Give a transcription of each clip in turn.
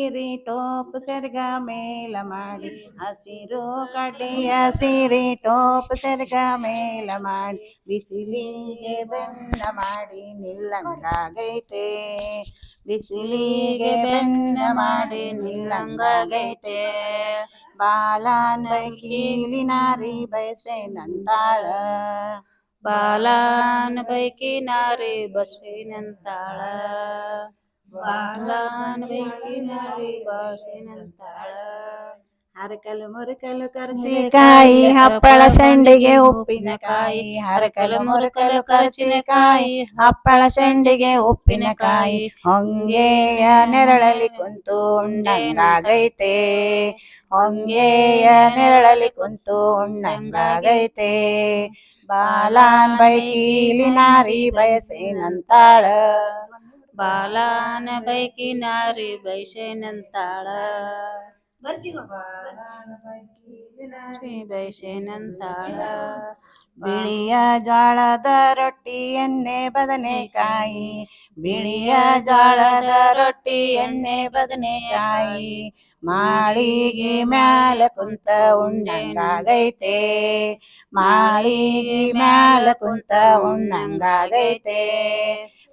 ಸಿರಿ top ಸೆರ್ಗ ಮೇಲ ಮಾಡಿ ಹಸಿರು ಕಡ್ಡಿಯ ಸಿರಿ ಟೋಪ್ ಸೆರ್ಗ ಮೇಲ ಮಾಡಿ ಬಿಸಿಲಿಗೆ ಬೆನ್ನ ಮಾಡಿ ನಿಲ್ಲಂಗಾಗೈತೆ ಬಿಸಿಲಿಗೆ ಬೆನ್ನ ಮಾಡಿ ನಿಲ್ಲಂಗಾಗೈತೆ ಬಾಲಾನ್ ಬೈಕೀಲಿ ನಾರಿ ಬಯಸೇನಂತಾಳ ಬಾಲಾನ್ ಬೈಕಿ ನಾರಿ ಬಸ್ಸಿನಂತಾಳ ಬಾಲಾನ್ ಬೈಕಿ ನಾರಿ ಬಸ್ಸಿನಂತಾಳ ಹರಕಲು ಮುರುಕಲು ಕರ್ಚಿಕಾಯಿ ಹಪ್ಪಳ ಸಂಡಿಗೆ ಉಪ್ಪಿನಕಾಯಿ ಹರಕಲು ಮುರುಕಲು ಕರ್ಚಿಕಾಯಿ ಹಪ್ಪಳ ಸಂಡಿಗೆ ಉಪ್ಪಿನಕಾಯಿ ಹೊಂಗೆಯ ನೆರಳಲಿ ಕುಂತು ಉಣ್ಣಂಗಾಗೈತೆ ಹೊಂಗೆಯ ನೆರಳಲಿ ಕುಂತು ಉಣ್ಣಂಗಾಗೈತೆ ಬಾಲಾನ್ ಬೈಕೀಲಿ ನಾರಿ ಬಯಸೇನಂತಾಳ ಬಾಲಾನ ಬೈಕಿ ನಾರಿ ಬಯಸೇನಂತಾಳ ಬಯಸೇನಂತಾಳ ಬಿಳಿಯ ಜೋಳದ ರೊಟ್ಟಿ ಎಣ್ಣೆ ಬದನೆಕಾಯಿ ಬಿಳಿಯ ಜೋಳದ ರೊಟ್ಟಿ ಎಣ್ಣೆ ಬದನೆಕಾಯಿ ಮಾಳಿಗೆ ಮ್ಯಾಲ ಕುಂತ ಉಣ್ಣಂಗಾಗೈತೆ ಮಾಳಿಗೆ ಮ್ಯಾಲ ಕುಂತ ಉಣ್ಣಂಗಾಗೈತೆ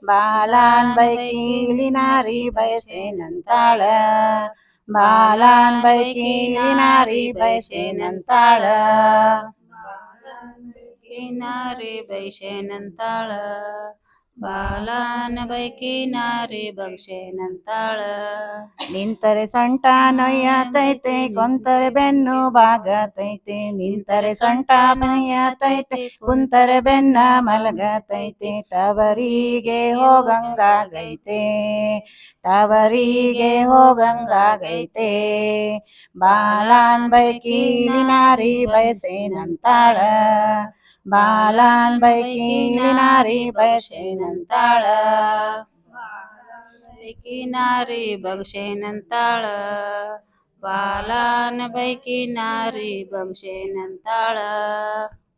ಬಾಲಾನ್ ಬೈಕೀಲಿ ನಾರಿ ಬಯಸೇನಂತಾಳ ಬಾಲಾನ್ ಬೈಕೀಲಿ ನಾರಿ ಬಯಸೇನಂತಾಳ ನಾರಿ ಬಯಸೇನಂತಾಳ ಬಾಲಾನ ಬೈಕಿ ನಾರಿ ಬಗ್ಸೇನಂತಾಳ ನಿಂತರೆ ಸೊಂಟ ನೊಯ್ಯತೈತೆ ಕುಂತರೆ ಬೆನ್ನು ಬಾಗತೈತೆ ನಿಂತರೆ ಸೊಂಟ ನೊಯ್ಯತೈತೆ ಕುಂತರೆ ಬೆನ್ನ ಮಲಗತೈತೆ ತವರಿಗೆ ಹೋಗಂಗಾಗೈತೆ ತವರಿಗೆ ಹೋಗಂಗಾಗೈತೆ ಬಾಲಾನ್ ಬೈಕೀಲಿ ನಾರಿ ಬಯಸೇನಂತಾಳ ಬಾಲಾನ್ ಬೈಕೀಲಿ ನಾರಿ ಬಯಸೇನಂತಾಳ ಬೈಕಿ ನಾರಿ ಬಗ್ಸೇನಂತಾಳ ಬಾಲಾನ ಬೈಕಿ ನಾರಿ ಬಗ್ಸೇನಂತಾಳ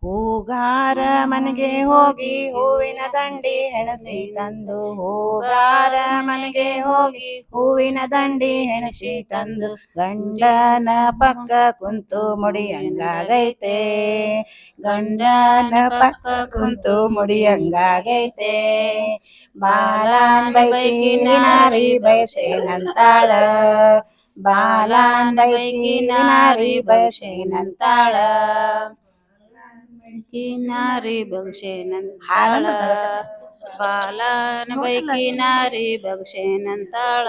ಹೂಗಾರ ಮನೆಗೆ ಹೋಗಿ ಹೂವಿನ ದಂಡಿ ಹೆಣಸಿ ತಂದು ಹೂಗಾರ ಮನೆಗೆ ಹೋಗಿ ಹೂವಿನ ದಂಡಿ ಹೆಣಸಿ ತಂದು ಗಂಡನ ಪಕ್ಕ ಕುಂತು ಮುಡಿಯಂಗಾಗೈತೆ ಗಂಡನ ಪಕ್ಕ ಕುಂತು ಮುಡಿಯಂಗಾಗೈತೆ ಬಾಲಾನ್ ಬೈಕೀಲಿ ನಾರಿ ಬಯಸೇನಂತಾಳ ಬಾಲಾನ್ ಬೈಕೀಲಿ ನಾರಿ ಬಯಸೇನಂತಾಳ ಬೈಕಿ ನಾರಿ ಬಗ್ಸೇನಂತಾಳ ಬಾಲಾನ ಬೈಕಿ ನಾರಿ ಬಗ್ಸೇನಂತಾಳ